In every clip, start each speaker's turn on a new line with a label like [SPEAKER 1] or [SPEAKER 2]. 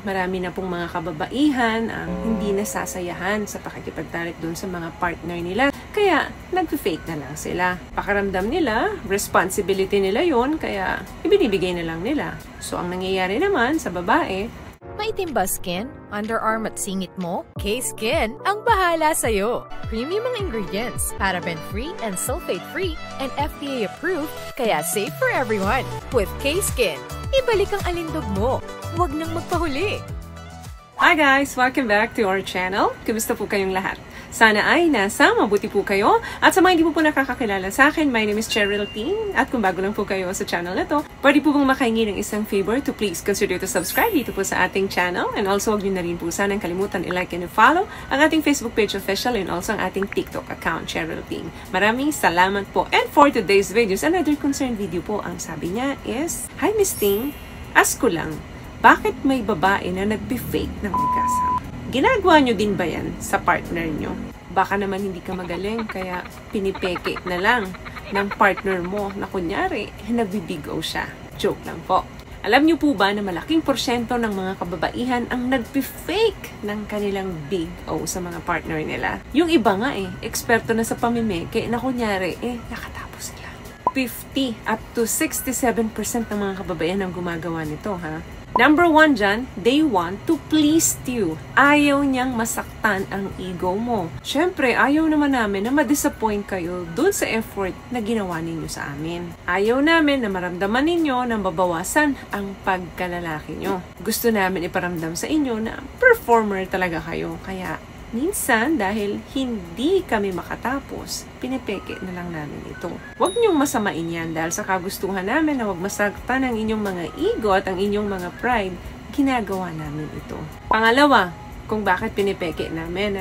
[SPEAKER 1] Marami na pong mga kababaihan ang hindi nasasayahan sa pakikipagtalik doon sa mga partner nila. Kaya, nag-fake na lang sila. Pakiramdam nila, responsibility nila yon, kaya ibinibigay na lang nila. So, ang nangyayari naman sa babae,
[SPEAKER 2] maitim ba skin, underarm at singit mo? K-Skin ang bahala sa'yo. Premium ang ingredients, paraben-free and sulfate-free, and FDA-approved, kaya safe for everyone. With K-Skin, ibalik ang alindog mo. Huwag nang magpahuli.
[SPEAKER 1] Hi guys! Welcome back to our channel. Kumusta po kayong lahat? Sana ay nasa mabuti po kayo. At sa mga hindi po nakakakilala sa akin, my name is Cheryl Ting. At kung bago lang po kayo sa channel na to, pwede po bang makahingi ng isang favor to please consider to subscribe dito po sa ating channel. And also, huwag nyo na rin po sanang kalimutan i-like and i-follow ang ating Facebook page official and also ang ating TikTok account, Cheryl Ting. Maraming salamat po. And for today's videos, another concern video po. Ang sabi niya is, Hi Miss Ting, ask ko lang, bakit may babae na nagbe-fake ng orgasm? Ginagawa nyo din ba yan sa partner nyo? Baka naman hindi ka magaling, kaya pinipeke na lang ng partner mo na kunyari, nagbe-big O siya. Joke lang po. Alam nyo po ba na malaking porsyento ng mga kababaihan ang nagbe-fake ng kanilang big O sa mga partner nila? Yung iba nga eksperto na sa pamimeke na kunyari, nakatapos sila. 50 up to 67% ng mga kababaihan ang gumagawa nito, ha? Number 1 dyan, they want to please you. Ayaw niyang masaktan ang ego mo. Siyempre, ayaw naman namin na ma-disappoint kayo dun sa effort na ginawa ninyo sa amin. Ayaw namin na maramdaman ninyo na mabawasan ang pagkalalaki nyo. Gusto namin iparamdam sa inyo na performer talaga kayo. Kaya, minsan, dahil hindi kami makatapos, pinipeke na lang namin ito. Huwag niyong masamain yan dahil sa kagustuhan namin na huwag masaktan ang inyong mga ego at ang inyong mga pride, ginagawa namin ito. Pangalawa, kung bakit pinipeke namin,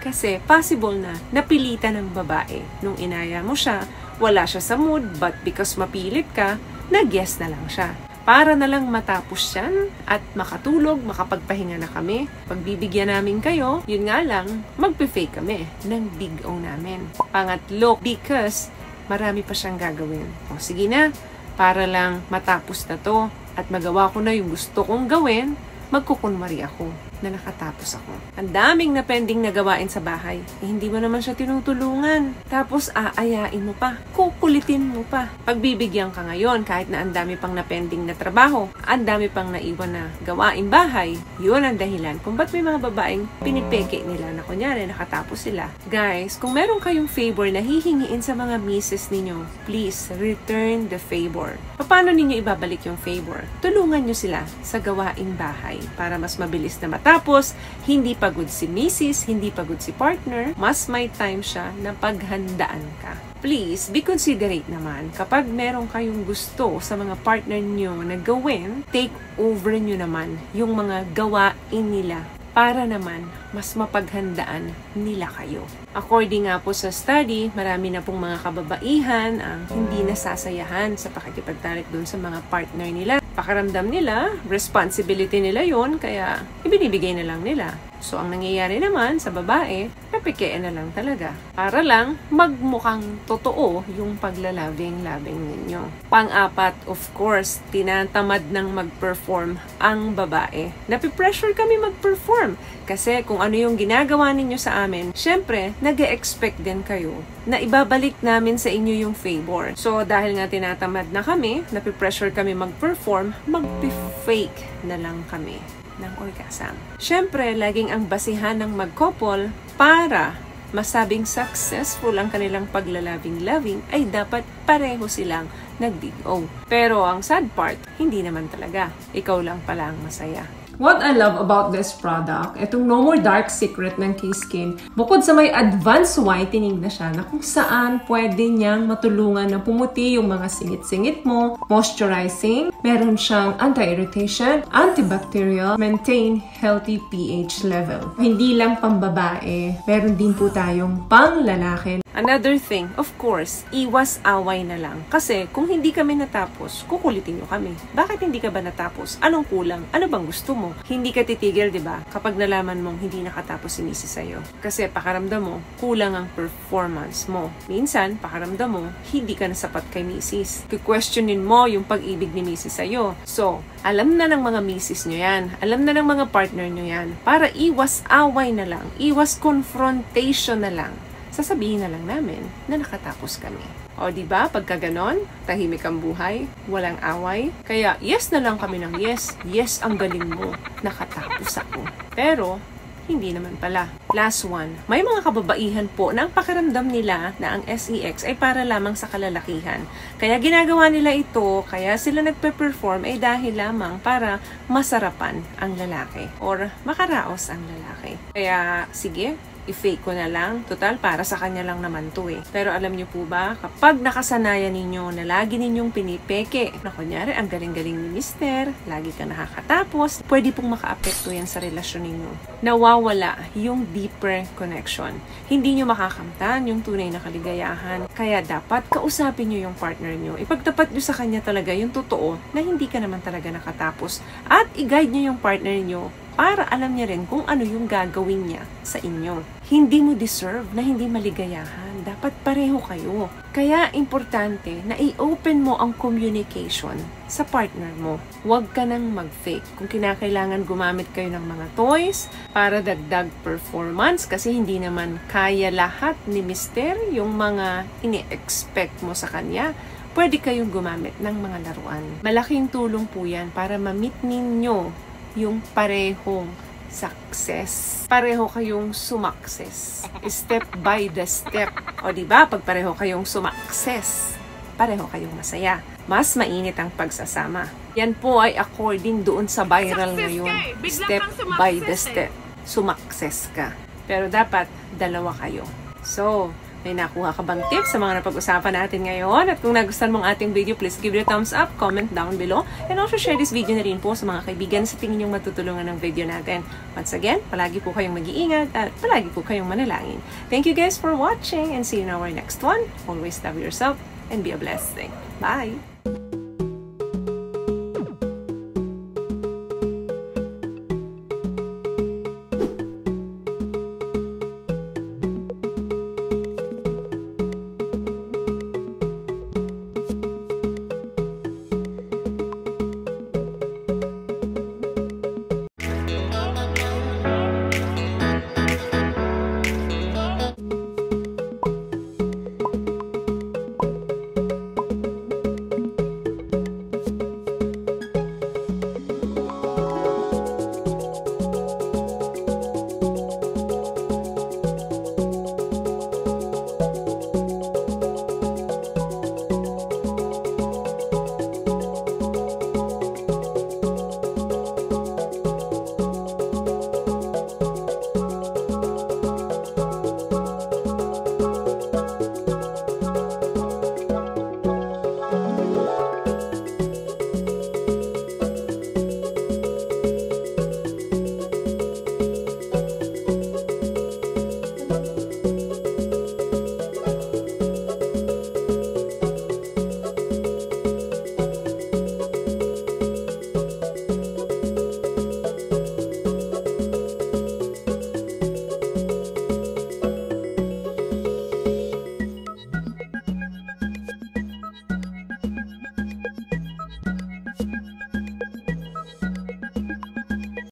[SPEAKER 1] Kasi possible na napilitan ng babae. Nung inaya mo siya, wala siya sa mood, but because mapilit ka, nag-yes na lang siya. Para na lang matapos yan at makatulog, makapagpahinga na kami. Pagbibigyan namin kayo, yun nga lang, magpe-fake kami ng big O namin. Pangatlo, because marami pa siyang gagawin. O sige na, para lang matapos na to at magawa ko na yung gusto kong gawin, magkukunwari ako na nakatapos ako. Ang daming na pending na gawain sa bahay. Hindi mo naman siya tinutulungan. Tapos aayain mo pa. Kukulitin mo pa. Pagbibigyan ka ngayon, kahit na ang dami pang na pending na trabaho, ang dami pang naiwan na gawain bahay, yun ang dahilan kung ba't may mga babaeng pinipeke nila na kunyari nakatapos sila. Guys, kung meron kayong favor na hihingiin sa mga misis ninyo, please return the favor. Paano ninyo ibabalik yung favor? Tulungan nyo sila sa gawaing bahay para mas mabilis na matapos, hindi pagod si misis, hindi pagod si partner, mas may time siya na paghandaan ka. Please, be considerate naman. Kapag meron kayong gusto sa mga partner nyo na gawin, take over nyo naman yung mga gawain nila para naman mas mapaghandaan nila kayo. According nga po sa study, marami na pong mga kababaihan ang hindi nasasayahan sa pakikipagtalik doon sa mga partner nila. Pakiramdam nila, responsibility nila yon, kaya ibinibigay na lang nila. So, ang nangyayari naman sa babae, napikean na lang talaga. Para lang magmukhang totoo yung paglalabing-labing ninyo. Pang-apat, of course, tinatamad ng mag-perform ang babae. Napipressure kami mag-perform. Kasi kung ano yung ginagawa ninyo sa amin, syempre, nag-e-expect din kayo na ibabalik namin sa inyo yung favor. So, dahil nga tinatamad na kami, napipressure kami mag-perform, mag-fake na lang kami ng orgasm. Syempre, laging ang basihan ng mag-couple para masabing successful ang kanilang paglalabing-labing ay dapat pareho silang nag-big O. Pero ang sad part, hindi naman talaga. Ikaw lang pala ang masaya. What I love about this product, itong No More Dark Secret ng K-Skin, bukod sa may advanced whitening na siya na kung saan pwede niyang matulungan na pumuti yung mga singit-singit mo, moisturizing, meron siyang anti-irritation, antibacterial, maintain healthy pH level. Hindi lang pambabae, meron din po tayong pang lalaki. Another thing, of course, iwas away na lang. Kasi kung hindi kami natapos, kukulitin nyo kami. Bakit hindi ka ba natapos? Anong kulang? Ano bang gusto mo? Hindi ka titigil, di ba? Kapag nalaman mong hindi nakatapos si Mrs. sa'yo. Kasi pakaramdam mo, kulang ang performance mo. Minsan, pakaramdam mo, hindi ka na sapat kay Mrs. Questionin mo yung pag-ibig ni Mrs. sa'yo. So, alam na ng mga Mrs. nyo yan. Alam na ng mga partner nyo yan. Para iwas away na lang. Iwas confrontation na lang. Sasabihin na lang namin na nakatapos kami. O diba, pagka ganon, tahimik ang buhay, walang away. Kaya yes na lang kami ng yes. Yes, ang galing mo. Nakatapos ako. Pero, hindi naman pala. Last one, may mga kababaihan po na ang pakiramdam nila na ang SEX ay para lamang sa kalalakihan. Kaya ginagawa nila ito, kaya sila nagpe-perform ay dahil lamang para masarapan ang lalaki or makaraos ang lalaki. Kaya, sige, i-fake ko na lang. Total, para sa kanya lang naman to eh. Pero alam niyo po ba, kapag nakasanayan ninyo na lagi ninyong pinipeke, na kunyari, ang galing-galing ni mister, lagi ka nakakatapos, pwede pong makaapekto yan sa relasyon ninyo. Nawawala yung deeper connection. Hindi nyo makakamtan yung tunay na kaligayahan. Kaya dapat kausapin nyo yung partner nyo. Ipagtapat nyo sa kanya talaga yung totoo na hindi ka naman talaga nakatapos. At i-guide nyo yung partner nyo para alam niya rin kung ano yung gagawin niya sa inyo. Hindi mo deserve na hindi maligayahan. Dapat pareho kayo. Kaya importante na i-open mo ang communication sa partner mo. Huwag ka nang mag-fake. Kung kinakailangan gumamit kayo ng mga toys para dagdag performance kasi hindi naman kaya lahat ni mister yung mga ini-expect mo sa kanya, pwede kayong gumamit ng mga laruan. Malaking tulong po yan para ma-meet ninyo yung parehong success. Pareho kayong sumakses. Step by the step. O diba, pag pareho kayong sumakses, pareho kayong masaya. Mas mainit ang pagsasama. Yan po ay according doon sa viral ngayon. Step by the step. Sumakses ka. Pero dapat, dalawa kayo. So, may nakuha ka bang tips sa mga napag-usapan natin ngayon? At kung nagustuhan mong ating video, please give it a thumbs up, comment down below, and also share this video na rin po sa mga kaibigan sa tingin yung matutulungan ng video natin. Once again, palagi po kayong mag-iingat at palagi po kayong manalangin. Thank you guys for watching and see you in our next one. Always love yourself and be a blessing. Bye!